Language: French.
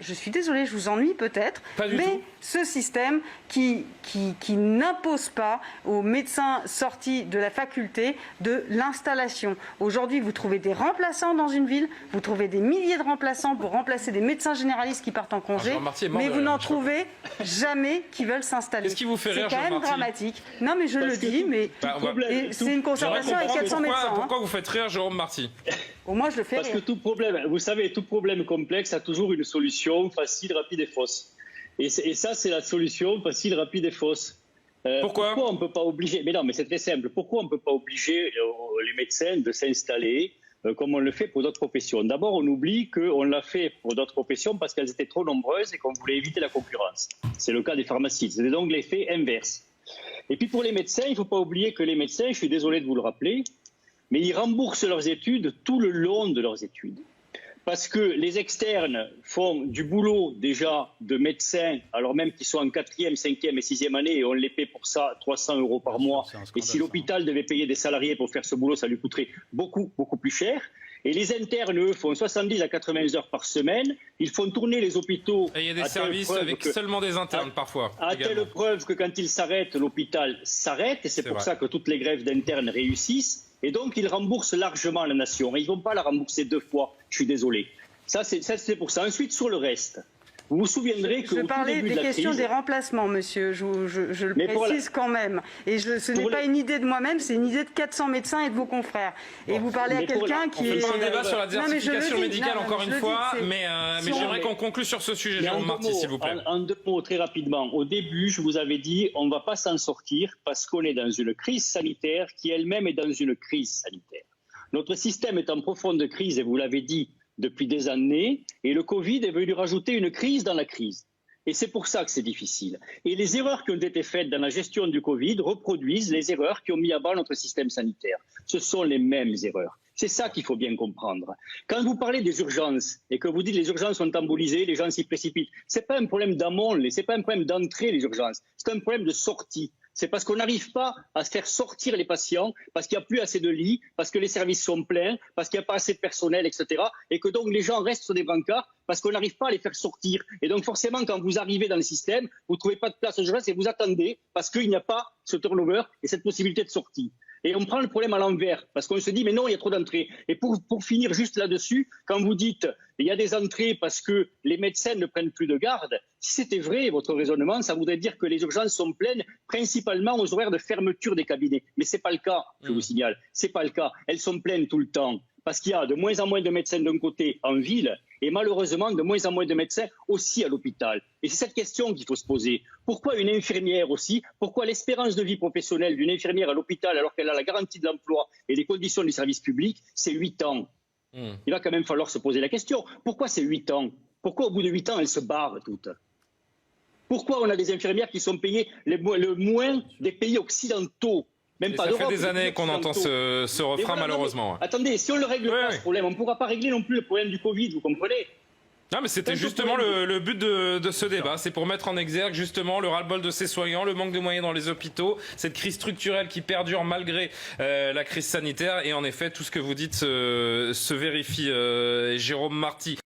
Je suis désolée, je vous ennuie peut-être, mais ce système qui n'impose pas aux médecins sortis de la faculté de l'installation. Aujourd'hui, vous trouvez des remplaçants dans une ville, vous trouvez des milliers de remplaçants pour remplacer des médecins généralistes qui partent en congé, mais vous n'en trouvez jamais qui veulent s'installer. Qu'est-ce qui vous fait rire, C'est quand même dramatique. Non, mais je le dis, mais c'est une concertation avec 400 médecins. Pourquoi vous faites rire Jérôme Marty? Moi, je le fais Parce rire. que tout problème, vous savez, tout problème complexe a toujours une solution facile, rapide et fausse. Et ça, c'est la solution facile, rapide et fausse. Pourquoi on ne peut pas obliger... Mais non, mais c'est très simple. Pourquoi on ne peut pas obliger les médecins de s'installer comme on le fait pour d'autres professions? D'abord, on oublie qu'on l'a fait pour d'autres professions parce qu'elles étaient trop nombreuses et qu'on voulait éviter la concurrence. C'est le cas des pharmacistes. C'est donc l'effet inverse. Et puis pour les médecins, il ne faut pas oublier que les médecins, je suis désolé de vous le rappeler, mais ils remboursent leurs études tout le long de leurs études. Parce que les externes font du boulot déjà de médecins, alors même qu'ils sont en 4e, 5e et 6e année, et on les paie pour ça 300 € par mois. Et si l'hôpital devait payer des salariés pour faire ce boulot, ça lui coûterait beaucoup, beaucoup plus cher. Et les internes, eux, font 70 à 80 heures par semaine. Ils font tourner les hôpitaux. Et il y a des services avec seulement des internes parfois. À telle preuve que quand ils s'arrêtent, l'hôpital s'arrête. Et c'est pour ça que toutes les grèves d'internes réussissent. Et donc, ils remboursent largement la nation. Et ils ne vont pas la rembourser 2 fois. Je suis désolé. Ça, c'est pour ça. Ensuite, sur le reste. Vous vous souviendrez que... Je parlais des questions des remplacements, monsieur. Je le précise quand même. Et ce n'est pas une idée de moi-même, c'est une idée de 400 médecins et de vos confrères. Et vous parlez à quelqu'un qui est... On fait un débat sur la désertification médicale encore une fois, mais j'aimerais qu'on conclue sur ce sujet, Jérôme Marty, s'il vous plaît. En 2 mots, très rapidement. Au début, je vous avais dit, on ne va pas s'en sortir parce qu'on est dans une crise sanitaire qui elle-même est dans une crise sanitaire. Notre système est en profonde crise, et vous l'avez dit, depuis des années, et le Covid est venu rajouter une crise dans la crise. Et c'est pour ça que c'est difficile. Et les erreurs qui ont été faites dans la gestion du Covid reproduisent les erreurs qui ont mis à bas notre système sanitaire. Ce sont les mêmes erreurs. C'est ça qu'il faut bien comprendre. Quand vous parlez des urgences et que vous dites les urgences sont embolisées, les gens s'y précipitent, ce n'est pas un problème d'amont, ce n'est pas un problème d'entrée, les urgences. C'est un problème de sortie. C'est parce qu'on n'arrive pas à faire sortir les patients, parce qu'il n'y a plus assez de lits, parce que les services sont pleins, parce qu'il n'y a pas assez de personnel, etc. Et que donc les gens restent sur des brancards parce qu'on n'arrive pas à les faire sortir. Et donc forcément, quand vous arrivez dans le système, vous ne trouvez pas de place aux urgences et vous attendez parce qu'il n'y a pas ce turnover et cette possibilité de sortie. Et on prend le problème à l'envers, parce qu'on se dit, mais non, il y a trop d'entrées. Et pour finir juste là-dessus, quand vous dites, il y a des entrées parce que les médecins ne prennent plus de garde, si c'était vrai, votre raisonnement, ça voudrait dire que les urgences sont pleines, principalement aux horaires de fermeture des cabinets. Mais ce n'est pas le cas, je vous signale. Ce n'est pas le cas. Elles sont pleines tout le temps. Parce qu'il y a de moins en moins de médecins d'un côté en ville et malheureusement de moins en moins de médecins aussi à l'hôpital. Et c'est cette question qu'il faut se poser. Pourquoi une infirmière aussi? Pourquoi l'espérance de vie professionnelle d'une infirmière à l'hôpital alors qu'elle a la garantie de l'emploi et des conditions du service public, c'est 8 ans? Il va quand même falloir se poser la question. Pourquoi c'est 8 ans? Pourquoi au bout de 8 ans, elles se barrent toutes? Pourquoi on a des infirmières qui sont payées le moins des pays occidentaux? Même pas ça fait des années qu'on entend ce refrain, voilà, malheureusement. Attendez, si on ne le règle pas, ce problème, on ne pourra pas régler non plus le problème du Covid, vous comprenez? Non, mais c'était justement le but de ce débat, c'est pour mettre en exergue justement le ras-le-bol de ces soignants, le manque de moyens dans les hôpitaux, cette crise structurelle qui perdure malgré la crise sanitaire. Et en effet, tout ce que vous dites se vérifie, Jérôme Marty.